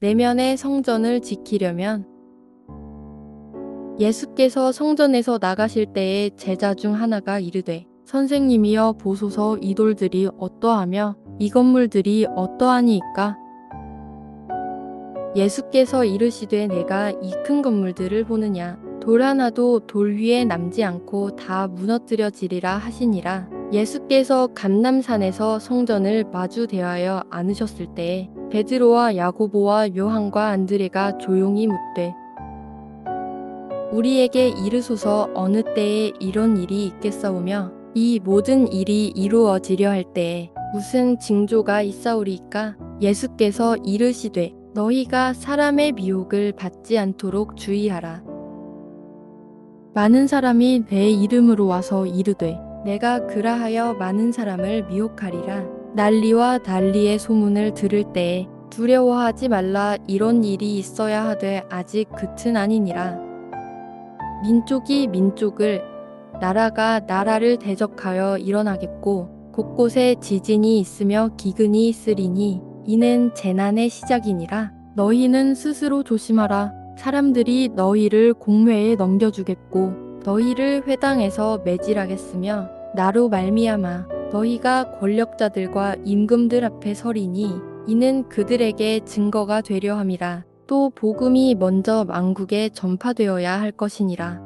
내면의 성전을 지키려면 예수께서 성전에서 나가실 때에 제자 중 하나가 이르되 선생님이여 보소서 이 돌들이 어떠하며 이 건물들이 어떠하니이까. 예수께서 이르시되 내가 이 큰 건물들을 보느냐. 돌 하나도 돌 위에 남지 않고 다 무너뜨려지리라 하시니라. 예수께서 감람산에서 성전을 마주 대하여 안으셨을 때에 베드로와 야고보와 요한과 안드레가 조용히 묻되 우리에게 이르소서 어느 때에 이런 일이 있겠사오며 이 모든 일이 이루어지려 할 때에 무슨 징조가 있사오리이까. 예수께서 이르시되 너희가 사람의 미혹을 받지 않도록 주의하라. 많은 사람이 내 이름으로 와서 이르되 내가 그라하여 많은 사람을 미혹하리라. 난리와 난리의 소문을 들을 때에 두려워하지 말라. 이런 일이 있어야 하되 아직 끝은 아니니라. 민족이 민족을 나라가 나라를 대적하여 일어나겠고 곳곳에 지진이 있으며 기근이 있으리니 이는 재난의 시작이니라. 너희는 스스로 조심하라. 사람들이 너희를 공회에 넘겨주겠고 너희를 회당에서 매질하겠으며 나로 말미암아 너희가 권력자들과 임금들 앞에 서리니 이는 그들에게 증거가 되려 함이라. 또 복음이 먼저 만국에 전파되어야 할 것이니라.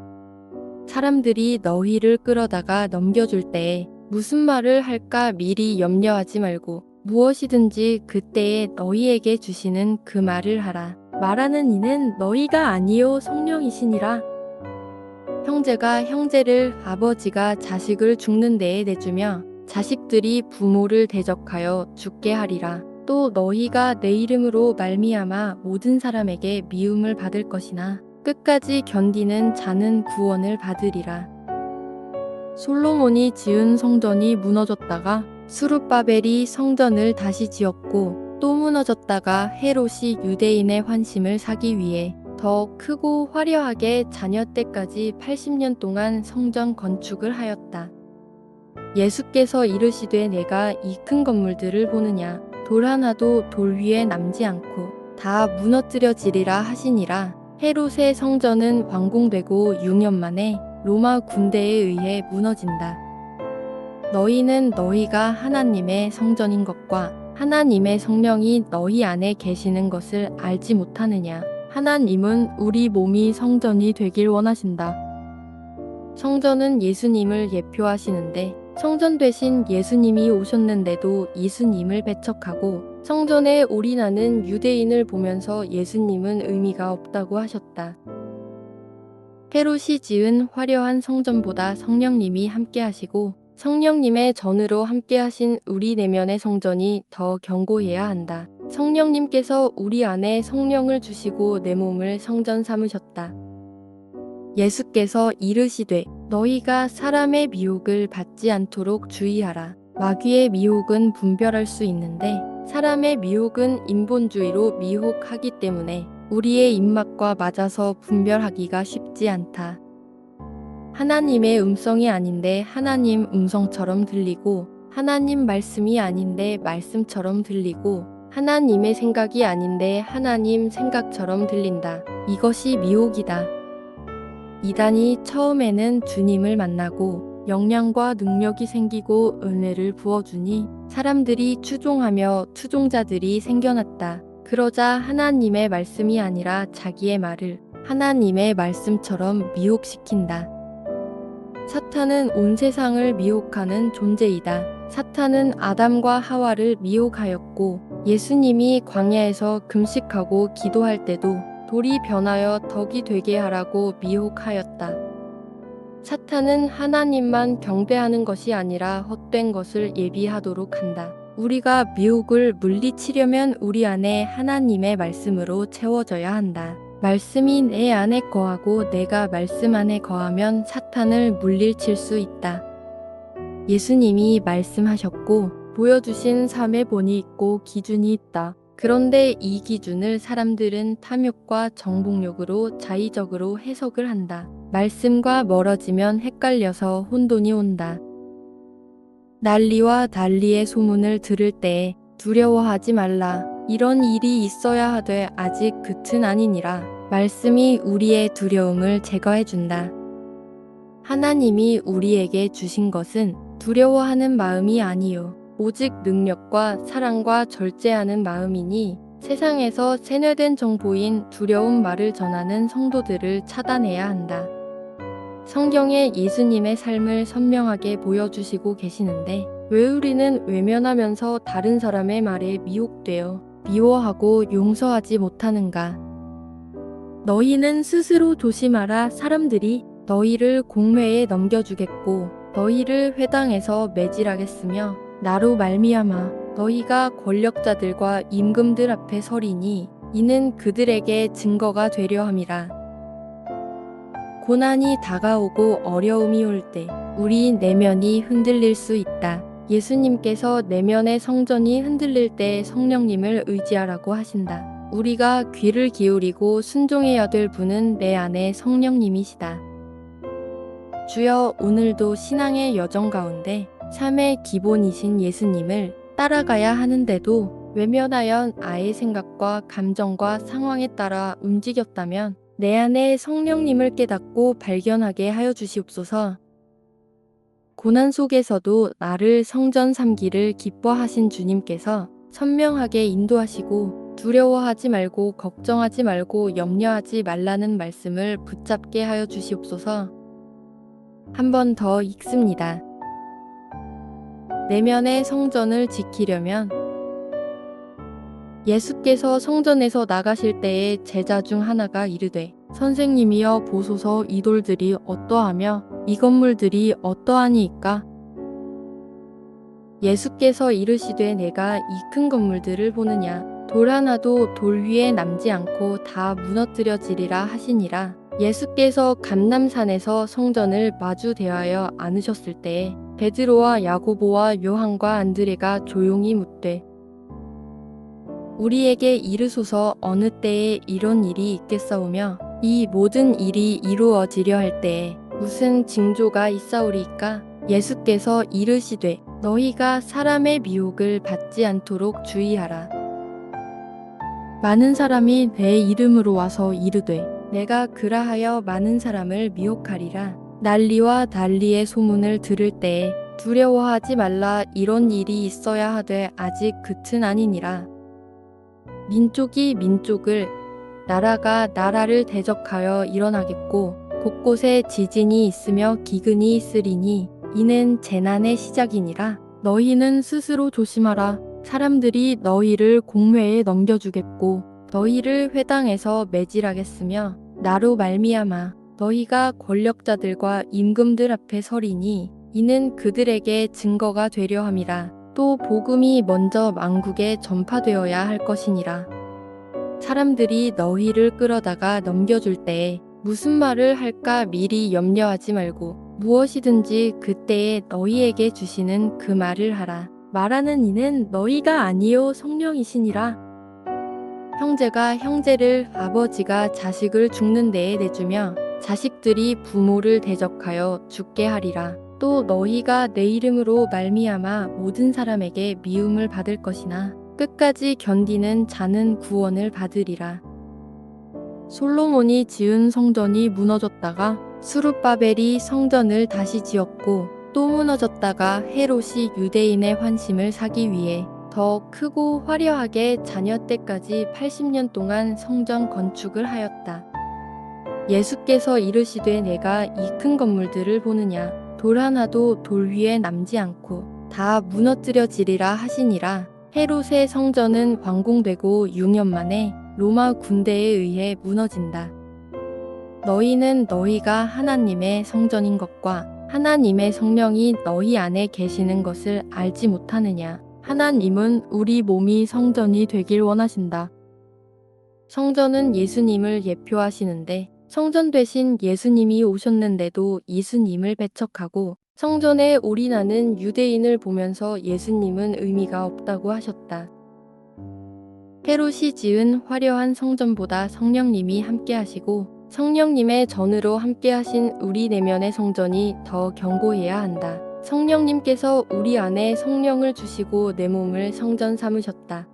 사람들이 너희를 끌어다가 넘겨줄 때에 무슨 말을 할까 미리 염려하지 말고 무엇이든지 그때에 너희에게 주시는 그 말을 하라. 말하는 이는 너희가 아니요 성령이시니라. 형제가 형제를 아버지가 자식을 죽는 데에 내주며 자식들이 부모를 대적하여 죽게 하리라. 또 너희가 내 이름으로 말미암아 모든 사람에게 미움을 받을 것이나 끝까지 견디는 자는 구원을 받으리라. 솔로몬이 지은 성전이 무너졌다가 스룹바벨이 성전을 다시 지었고 또 무너졌다가 헤롯이 유대인의 환심을 사기 위해 더 크고 화려하게 자녀 때까지 80년 동안 성전 건축을 하였다. 예수께서 이르시되 내가 이 큰 건물들을 보느냐. 돌 하나도 돌 위에 남지 않고 다 무너뜨려지리라 하시니라. 헤롯의 성전은 완공되고 6년 만에 로마 군대에 의해 무너진다. 너희는 너희가 하나님의 성전인 것과 하나님의 성령이 너희 안에 계시는 것을 알지 못하느냐. 하나님은 우리 몸이 성전이 되길 원하신다. 성전은 예수님을 예표하시는데 성전 대신 예수님이 오셨는데도 예수님을 배척하고 성전에 올인하는 유대인을 보면서 예수님은 의미가 없다고 하셨다. 헤롯이 지은 화려한 성전보다 성령님이 함께하시고 성령님의 전으로 함께하신 우리 내면의 성전이 더 견고해야 한다. 성령님께서 우리 안에 성령을 주시고 내 몸을 성전 삼으셨다. 예수께서 이르시되 너희가 사람의 미혹을 받지 않도록 주의하라. 마귀의 미혹은 분별할 수 있는데 사람의 미혹은 인본주의로 미혹하기 때문에 우리의 입맛과 맞아서 분별하기가 쉽지 않다. 하나님의 음성이 아닌데 하나님 음성처럼 들리고 하나님 말씀이 아닌데 말씀처럼 들리고 하나님의 생각이 아닌데 하나님 생각처럼 들린다. 이것이 미혹이다. 이단이 처음에는 주님을 만나고 역량과 능력이 생기고 은혜를 부어주니 사람들이 추종하며 추종자들이 생겨났다. 그러자 하나님의 말씀이 아니라 자기의 말을 하나님의 말씀처럼 미혹시킨다. 사탄은 온 세상을 미혹하는 존재이다. 사탄은 아담과 하와를 미혹하였고 예수님이 광야에서 금식하고 기도할 때도 돌이 변하여 덕이 되게 하라고 미혹하였다. 사탄은 하나님만 경배하는 것이 아니라 헛된 것을 예비하도록 한다. 우리가 미혹을 물리치려면 우리 안에 하나님의 말씀으로 채워져야 한다. 말씀이 내 안에 거하고 내가 말씀 안에 거하면 사탄을 물리칠 수 있다. 예수님이 말씀하셨고 보여주신 삶의 본이 있고 기준이 있다. 그런데 이 기준을 사람들은 탐욕과 정복욕으로 자의적으로 해석을 한다. 말씀과 멀어지면 헷갈려서 혼돈이 온다. 난리와 난리의 소문을 들을 때 두려워하지 말라. 이런 일이 있어야 하되 아직 끝은 아니니라. 말씀이 우리의 두려움을 제거해 준다. 하나님이 우리에게 주신 것은 두려워하는 마음이 아니요 오직 능력과 사랑과 절제하는 마음이니 세상에서 세뇌된 정보인 두려운 말을 전하는 성도들을 차단해야 한다. 성경에 예수님의 삶을 선명하게 보여주시고 계시는데 왜 우리는 외면하면서 다른 사람의 말에 미혹되어 미워하고 용서하지 못하는가? 너희는 스스로 조심하라. 사람들이 너희를 공회에 넘겨주겠고 너희를 회당에서 매질하겠으며 나로 말미암아 너희가 권력자들과 임금들 앞에 서리니 이는 그들에게 증거가 되려 함이라. 고난이 다가오고 어려움이 올 때 우리 내면이 흔들릴 수 있다. 예수님께서 내면의 성전이 흔들릴 때 성령님을 의지하라고 하신다. 우리가 귀를 기울이고 순종해야 될 분은 내 안에 성령님이시다. 주여, 오늘도 신앙의 여정 가운데 삶의 기본이신 예수님을 따라가야 하는데도 외면하여 나의 생각과 감정과 상황에 따라 움직였다면 내 안에 성령님을 깨닫고 발견하게 하여 주시옵소서. 고난 속에서도 나를 성전 삼기를 기뻐하신 주님께서 선명하게 인도하시고 두려워하지 말고 걱정하지 말고 염려하지 말라는 말씀을 붙잡게 하여 주시옵소서. 한 번 더 읽습니다. 내면의 성전을 지키려면 예수께서 성전에서 나가실 때에 제자 중 하나가 이르되 선생님이여 보소서 이 돌들이 어떠하며 이 건물들이 어떠하니이까? 예수께서 이르시되 내가 이 큰 건물들을 보느냐? 돌 하나도 돌 위에 남지 않고 다 무너뜨려지리라 하시니라. 예수께서 감람산에서 성전을 마주 대하여 안으셨을 때에 베드로와 야고보와 요한과 안드레가 조용히 묻되 우리에게 이르소서 어느 때에 이런 일이 있겠사오며 이 모든 일이 이루어지려 할 때에 무슨 징조가 있사오리이까? 예수께서 이르시되 너희가 사람의 미혹을 받지 않도록 주의하라. 많은 사람이 내 이름으로 와서 이르되 내가 그라하여 많은 사람을 미혹하리라. 난리와 난리의 소문을 들을 때에 두려워하지 말라. 이런 일이 있어야 하되 아직 끝은 아니니라. 민족이 민족을 나라가 나라를 대적하여 일어나겠고 곳곳에 지진이 있으며 기근이 있으리니 이는 재난의 시작이니라. 너희는 스스로 조심하라. 사람들이 너희를 공회에 넘겨주겠고 너희를 회당에서 매질하겠으며 나로 말미암아 너희가 권력자들과 임금들 앞에 서리니 이는 그들에게 증거가 되려 함이라. 또 복음이 먼저 만국에 전파되어야 할 것이니라. 사람들이 너희를 끌어다가 넘겨줄 때에 무슨 말을 할까 미리 염려하지 말고 무엇이든지 그때에 너희에게 주시는 그 말을 하라. 말하는 이는 너희가 아니요 성령이시니라. 형제가 형제를 아버지가 자식을 죽는 데에 내주며 자식들이 부모를 대적하여 죽게 하리라. 또 너희가 내 이름으로 말미암아 모든 사람에게 미움을 받을 것이나 끝까지 견디는 자는 구원을 받으리라. 솔로몬이 지은 성전이 무너졌다가 스룹바벨이 성전을 다시 지었고 또 무너졌다가 헤롯이 유대인의 환심을 사기 위해 더 크고 화려하게 자녀 때까지 80년 동안 성전 건축을 하였다. 예수께서 이르시되 내가 이 큰 건물들을 보느냐? 돌 하나도 돌 위에 남지 않고 다 무너뜨려지리라 하시니라. 헤롯의 성전은 완공되고 6년 만에 로마 군대에 의해 무너진다. 너희는 너희가 하나님의 성전인 것과 하나님의 성령이 너희 안에 계시는 것을 알지 못하느냐? 하나님은 우리 몸이 성전이 되길 원하신다. 성전은 예수님을 예표하시는데 성전 대신 예수님이 오셨는데도 예수님을 배척하고 성전에 올인하는 유대인을 보면서 예수님은 의미가 없다고 하셨다. 헤롯이 지은 화려한 성전보다 성령님이 함께 하시고 성령님의 전으로 함께 하신 우리 내면의 성전이 더 견고해야 한다. 성령님께서 우리 안에 성령을 주시고 내 몸을 성전 삼으셨다.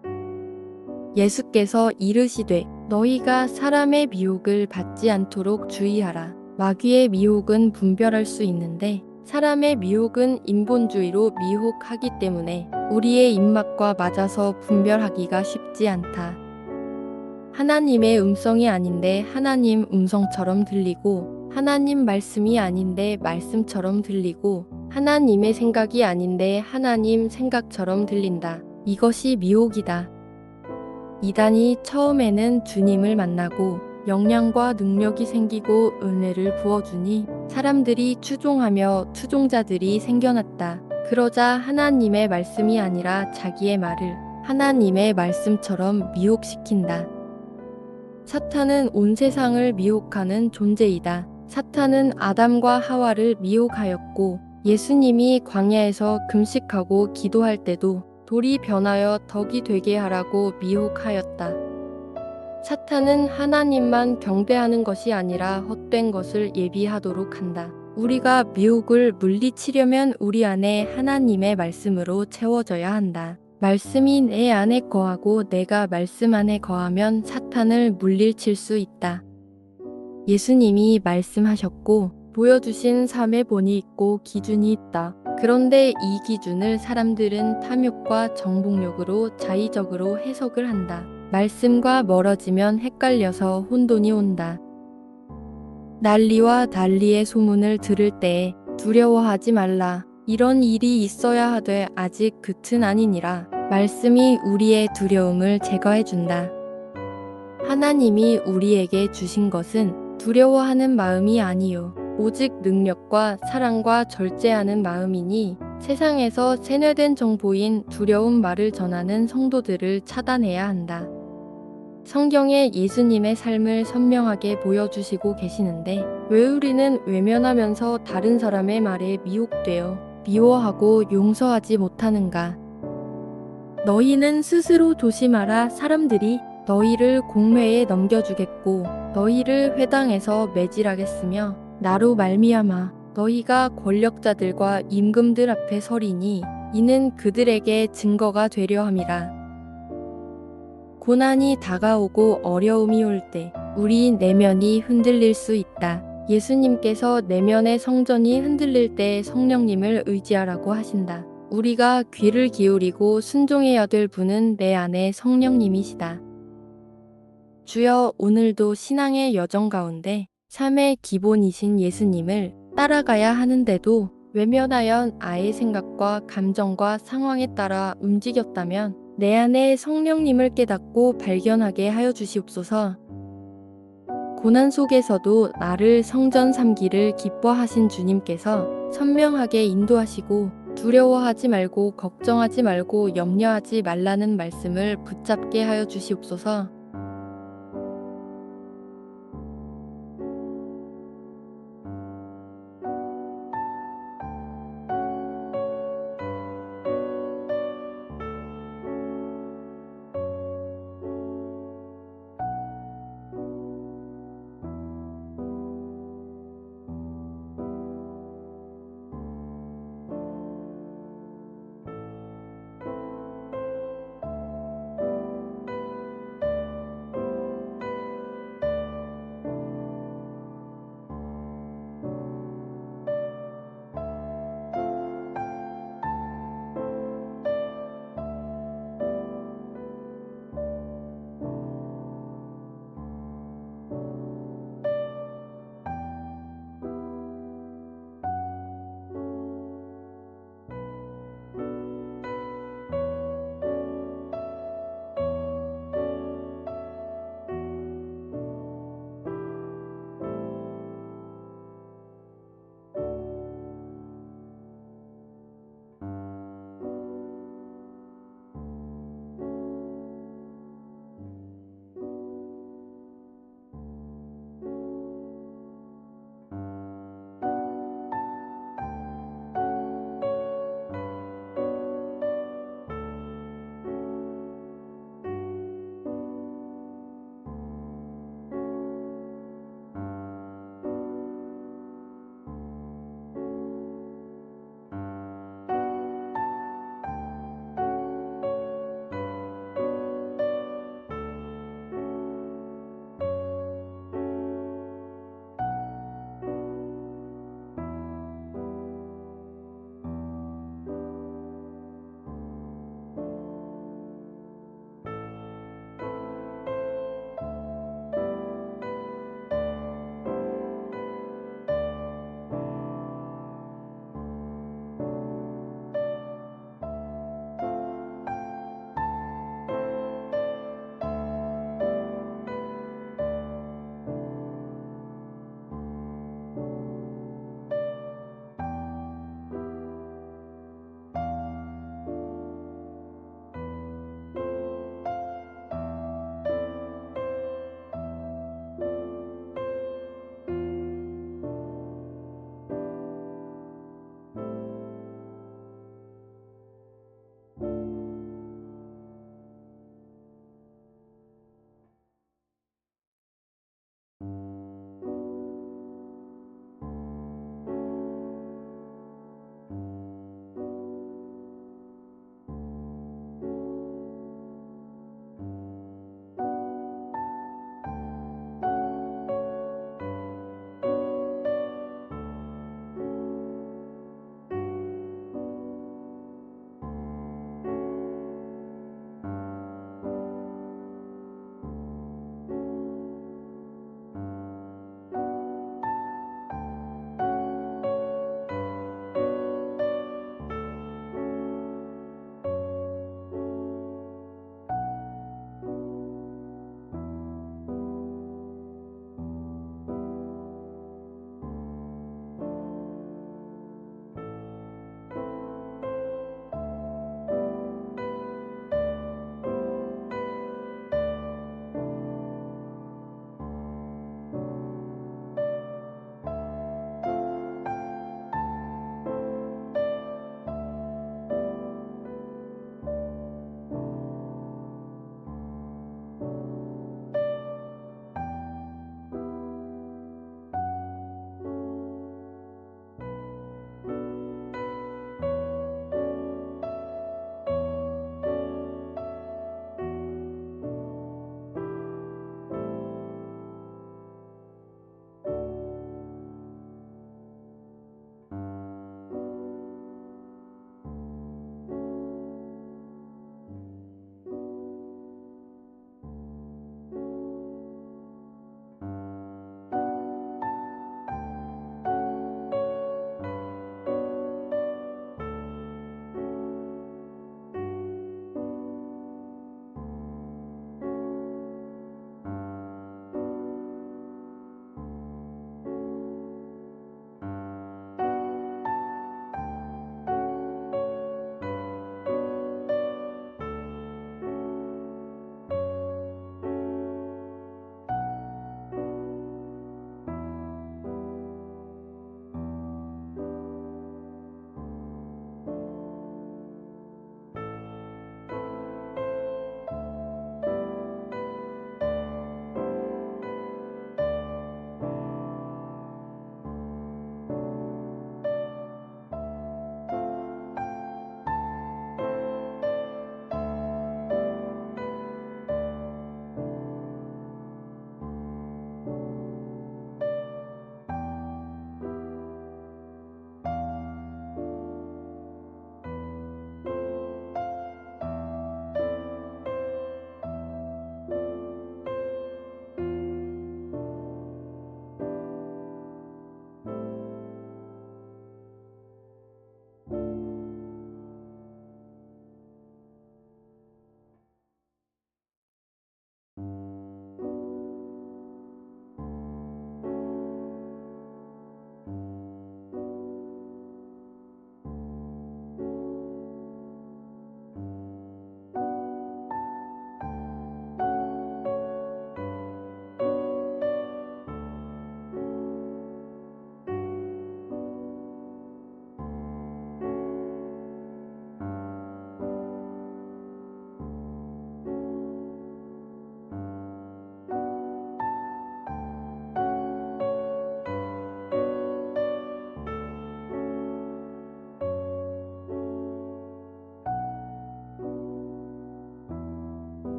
예수께서 이르시되 너희가 사람의 미혹을 받지 않도록 주의하라. 마귀의 미혹은 분별할 수 있는데 사람의 미혹은 인본주의로 미혹하기 때문에 우리의 입맛과 맞아서 분별하기가 쉽지 않다. 하나님의 음성이 아닌데 하나님 음성처럼 들리고 하나님 말씀이 아닌데 말씀처럼 들리고 하나님의 생각이 아닌데 하나님 생각처럼 들린다. 이것이 미혹이다. 이단이 처음에는 주님을 만나고 역량과 능력이 생기고 은혜를 부어주니 사람들이 추종하며 추종자들이 생겨났다. 그러자 하나님의 말씀이 아니라 자기의 말을 하나님의 말씀처럼 미혹시킨다. 사탄은 온 세상을 미혹하는 존재이다. 사탄은 아담과 하와를 미혹하였고 예수님이 광야에서 금식하고 기도할 때도 돌이 변하여 덕이 되게 하라고 미혹하였다. 사탄은 하나님만 경배하는 것이 아니라 헛된 것을 예비하도록 한다. 우리가 미혹을 물리치려면 우리 안에 하나님의 말씀으로 채워져야 한다. 말씀이 내 안에 거하고 내가 말씀 안에 거하면 사탄을 물리칠 수 있다. 예수님이 말씀하셨고 보여주신 삶의 본이 있고 기준이 있다. 그런데 이 기준을 사람들은 탐욕과 정복욕으로 자의적으로 해석을 한다. 말씀과 멀어지면 헷갈려서 혼돈이 온다. 난리와 난리의 소문을 들을 때에 두려워하지 말라. 이런 일이 있어야 하되 아직 끝은 아니니라. 말씀이 우리의 두려움을 제거해 준다. 하나님이 우리에게 주신 것은 두려워하는 마음이 아니요 오직 능력과 사랑과 절제하는 마음이니 세상에서 세뇌된 정보인 두려운 말을 전하는 성도들을 차단해야 한다. 성경에 예수님의 삶을 선명하게 보여주시고 계시는데 왜 우리는 외면하면서 다른 사람의 말에 미혹되어 미워하고 용서하지 못하는가? 너희는 스스로 조심하라. 사람들이 너희를 공회에 넘겨주겠고 너희를 회당에서 매질하겠으며 나로 말미암아 너희가 권력자들과 임금들 앞에 서리니 이는 그들에게 증거가 되려 함이라. 고난이 다가오고 어려움이 올 때 우리 내면이 흔들릴 수 있다. 예수님께서 내면의 성전이 흔들릴 때 성령님을 의지하라고 하신다. 우리가 귀를 기울이고 순종해야 될 분은 내 안에 성령님이시다. 주여, 오늘도 신앙의 여정 가운데 삶의 기본이신 예수님을 따라가야 하는데도 외면하여 나의 생각과 감정과 상황에 따라 움직였다면 내 안에 성령님을 깨닫고 발견하게 하여 주시옵소서. 고난 속에서도 나를 성전 삼기를 기뻐하신 주님께서 선명하게 인도하시고 두려워하지 말고 걱정하지 말고 염려하지 말라는 말씀을 붙잡게 하여 주시옵소서.